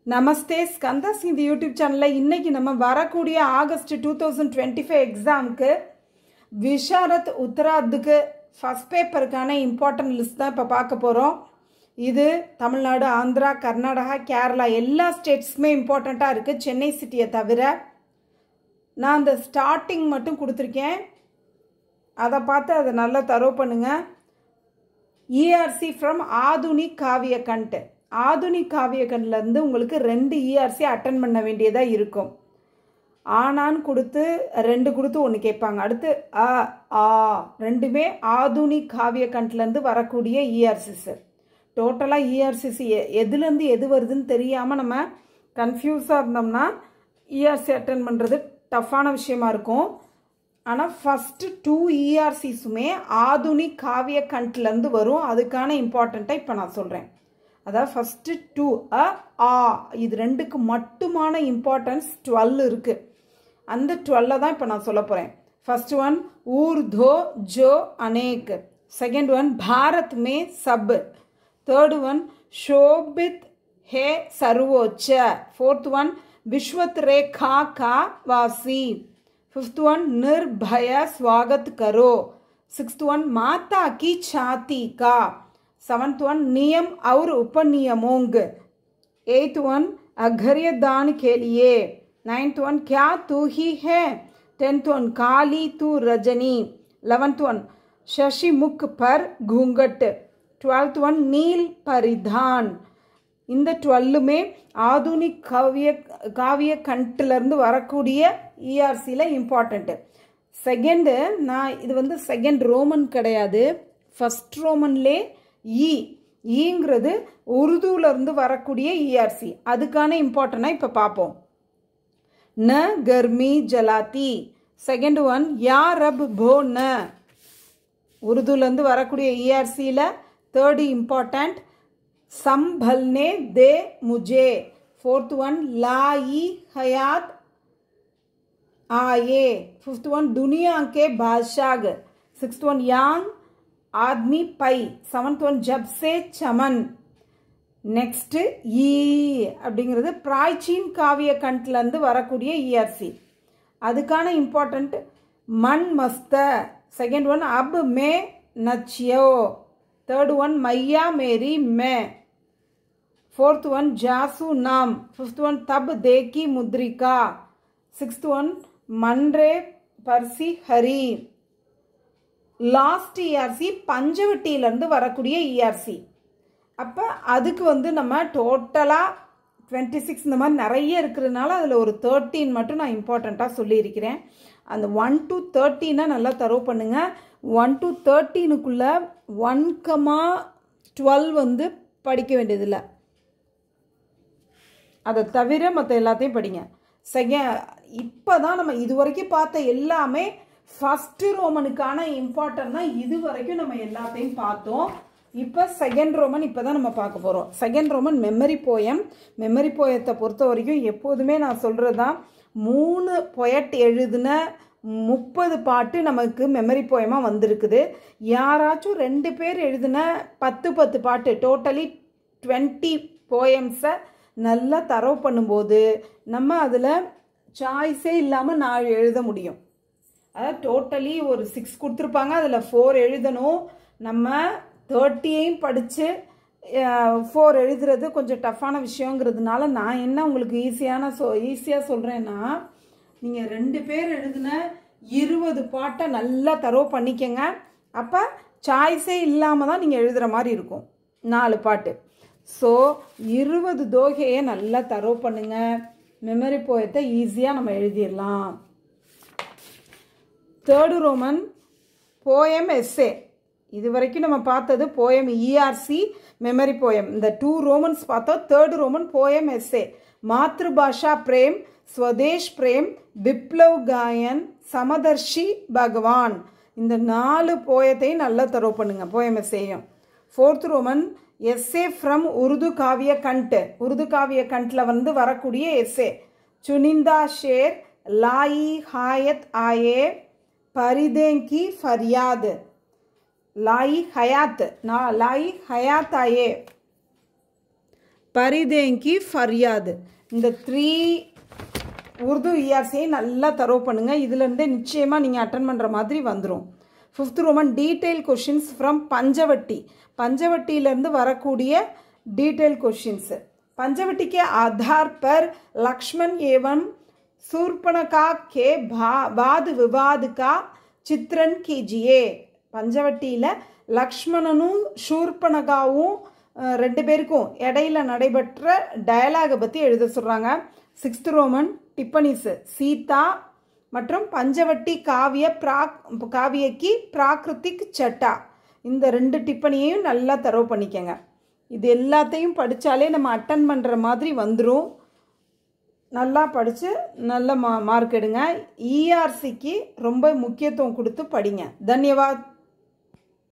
நமஸ்தே ஸ்கந்தாஸ் இந்த யூடியூப் சேனலில் இன்றைக்கி நம்ம வரக்கூடிய ஆகஸ்ட் 2025 எக்ஸாமுக்கு விஷாரத் உத்தராத்துக்கு ஃபஸ்ட் பேப்பருக்கான இம்பார்ட்டன்ட் லிஸ்ட் தான் இப்போ பார்க்க போகிறோம். இது தமிழ்நாடு, ஆந்திரா, கர்நாடகா, கேரளா எல்லா ஸ்டேட்ஸுமே இம்பார்ட்டண்ட்டாக இருக்குது, சென்னை சிட்டியை தவிர. நான் அந்த ஸ்டார்டிங் மட்டும் கொடுத்துருக்கேன், அதை பார்த்து அதை நல்லா தரவு பண்ணுங்கள். ERC ஃப்ரம் ஆதுனிக் காவிய கண்ட். ஆதுனிக் காவிய கண்ட்லேருந்து உங்களுக்கு 2 ERC அட்டன் பண்ண வேண்டியதாக இருக்கும். ஆனான்னு கொடுத்து 2 கொடுத்து 1 கேட்பாங்க. அடுத்து ரெண்டுமே ஆதுனிக் காவிய கண்ட்லேருந்து வரக்கூடிய ERCs. டோட்டலாக ERCs எதுலேருந்து எது வருதுன்னு தெரியாமல் நம்ம கன்ஃபியூஸாக இருந்தோம்னா ERC அட்டன் பண்ணுறது டஃப்பான விஷயமா இருக்கும். ஆனால் ஃபஸ்ட்டு 2 ERCஸுமே ஆதுனிக் காவிய கண்ட்லேருந்து வரும். அதுக்கான இம்பார்ட்டண்ட்டாக இப்போ நான் சொல்கிறேன். அதாவது ஃபஸ்ட்டு 2 இது 2க்கு மட்டுமான இம்பார்ட்டன்ஸ் 12 இருக்குது. அந்த 12 தான் இப்போ நான் சொல்ல போகிறேன். ஃபஸ்ட் ஒன் ஊர்தோ ஜோ அனேக். செகண்ட் ஒன் பாரத் மே சப். தேர்டு ஒன் ஷோபித் ஹே சர்வோச்ச. ஃபோர்த் ஒன் விஸ்வத் ரேகா கா வாசி. ஃபிஃப்த் ஒன் நிர்பய ஸ்வாகத் கரோ. சிக்ஸ்த் ஒன் மாதா கி சாத்தி கா. सेवंथ वन नियम और उपनियमोंग. एट्थ वन अघर्य दान के लिए. नाइन्थ वन क्या तू ही है. 10th वन काली तू रजनी. 11th वन शशि मुख पर घूंघट. 12th वन नील परिधान. இந்த 12மே ஆதுனிக் காவிய கண்ட்லேருந்து வரக்கூடிய ERCயில் இம்பார்ட்டண்ட்டு. செகண்டு நான் இது வந்து செகண்ட் ரோமன் கிடையாது, ஃபஸ்ட் ரோமன்லே ஈங்கிறது உருதுலேருந்து வரக்கூடிய ERC. அதுக்கான இம்பார்ட்டனாக இப்போ பார்ப்போம். ந கர்மி ஜலாத்தி. செகண்ட் ஒன் யா ரப் போ ந. உருதுலேருந்து வரக்கூடிய ERCயில் தேர்டு இம்பார்ட்டண்ட் சம்பல்னே தே முஜே. ஃபோர்த் ஒன் லாயி ஹயாத் ஆயே. ஃபிஃப்த் ஒன் துனியா கே பாஷாக். சிக்ஸ்த் ஒன் யாங் आदमी पै. 7th वन जब से चमन. नेक्स्ट அப்படிங்கிறது பிராச்சீன் காவிய கண்ட்லேருந்து வரக்கூடிய ERC. அதுக்கான இம்பார்ட்டண்ட் மன் மஸ்த. செகண்ட் ஒன் அப் மே நச்சியோ. தேர்ட் ஒன் மையா மேரி மே. फोर्थ वन जासू नाम. फिफ्थ वन तब देखी मुद्रिका. सिक्स्थ वन मन्रे परसी हरी. லாஸ்ட் ERC பஞ்சவட்டியிலேருந்து வரக்கூடிய ERC. அப்போ அதுக்கு வந்து நம்ம டோட்டலாக 26 இந்த மாதிரி நிறைய இருக்கிறதுனால அதில் ஒரு 13 மட்டும் நான் இம்பார்ட்டண்ட்டாக சொல்லியிருக்கிறேன். அந்த 1 to 13 நல்லா தரவு பண்ணுங்கள். 1 to 13க்குள்ளே 1,12 வந்து படிக்க வேண்டியதில்லை, அதை தவிர மற்ற எல்லாத்தையும் படிங்க. இப்போ தான் நம்ம இது வரைக்கும் பார்த்த எல்லாமே ஃபஸ்ட்டு ரோமனுக்கான இம்பார்ட்டன்ட் தான். இது வரைக்கும் நம்ம எல்லாத்தையும் பார்த்தோம். இப்போ செகண்ட் ரோமன் இப்போ தான் நம்ம பார்க்க போகிறோம். Second Roman memory poem. Memory போயத்தை பொறுத்த வரைக்கும் எப்போதுமே நான் சொல்கிறது தான், 3 பொயட் எழுதின 30 பாட்டு நமக்கு மெமரி போயமாக வந்திருக்குது. யாராச்சும் 2 பேர் எழுதின 10 பாட்டு, டோட்டலி 20 போயம்ஸை நல்லா தரவு பண்ணும்போது நம்ம அதில் சாய்ஸே இல்லாமல் 4 எழுத முடியும். அதாவது டோட்டலி ஒரு 6 கொடுத்துருப்பாங்க, அதில் 4 எழுதணும். நம்ம 30ஐயும் படித்து 4 எழுதுறது கொஞ்சம் டஃப்பான விஷயங்கிறதுனால நான் என்ன உங்களுக்கு ஈஸியாக சொல்கிறேன்னா, நீங்கள் 2 பேர் எழுதின 20 பாட்டை நல்லா தரவு பண்ணிக்கங்க. அப்போ சாய்ஸே இல்லாமல் தான் நீங்கள் எழுதுகிற மாதிரி இருக்கும் 4 பாட்டு. ஸோ 20 தோகையை நல்லா தரவு பண்ணுங்கள். மெமரி போயத்தை ஈஸியாக நம்ம எழுதிடலாம். Third Roman poem essay. இது வரைக்கும் நம்ம பார்த்தது போயம் ERC, மெமரி போயம். இந்த 2 ரோமன்ஸ் பார்த்தோம். Third Roman poem essay. மாத்ருபாஷா பிரேம், ஸ்வதேஷ் பிரேம், விப்ளவ் காயன், சமதர்ஷி பகவான். இந்த 4 போயத்தையும் நல்லா தரவு பண்ணுங்க, போயம் எஸ்ஏயும். Fourth Roman essay from Urdu காவிய கண்ட். உருது காவிய கண்ட்ல வந்து வரக்கூடிய எஸ்ஏ. சுனிந்தா ஷேர், லாயி ஹாயத் ஆயே, परिदें की फरियाद. लाई हयात आए. பரிதேங்கி ஃபரியாத். இந்த 3 உருது இஆர்சியை நல்லா தரோ பண்ணுங்கள். இதுலேருந்தே நிச்சயமாக நீங்கள் அட்டன் பண்ணுற மாதிரி வந்துடும். 5th Roman detail questions from Panchavati. பஞ்சவட்டியிலேருந்து வரக்கூடிய டீட்டெயில் கொஷின்ஸு. पंचवटी के आधार पर लक्ष्मण एवं शूर्पणखा के वाद विवाद का चित्रण कीजिए. पंचवटीயில் லக்ஷ்மணனும் ஷூர்பனகாவும் 2 பேருக்கும் இடையில நடைபெற்ற டயலாகை பற்றி எழுத சொல்கிறாங்க. 6th ரோமன் டிப்பனிஸ் சீதா மற்றும் பஞ்சவட்டி காவியக்கு பிராகிருத்திக் சட்டா. இந்த 2 டிப்பனியையும் நல்லா தரவு பண்ணிக்கங்க. இது எல்லாத்தையும் படித்தாலே நம்ம அட்டன் பண்ணுற மாதிரி வந்துடும். நல்லா படித்து நல்ல மார்க் எடுங்க. இஆர்சிக்கு ரொம்ப முக்கியத்துவம் கொடுத்து படிங்க. தன்யவாத்.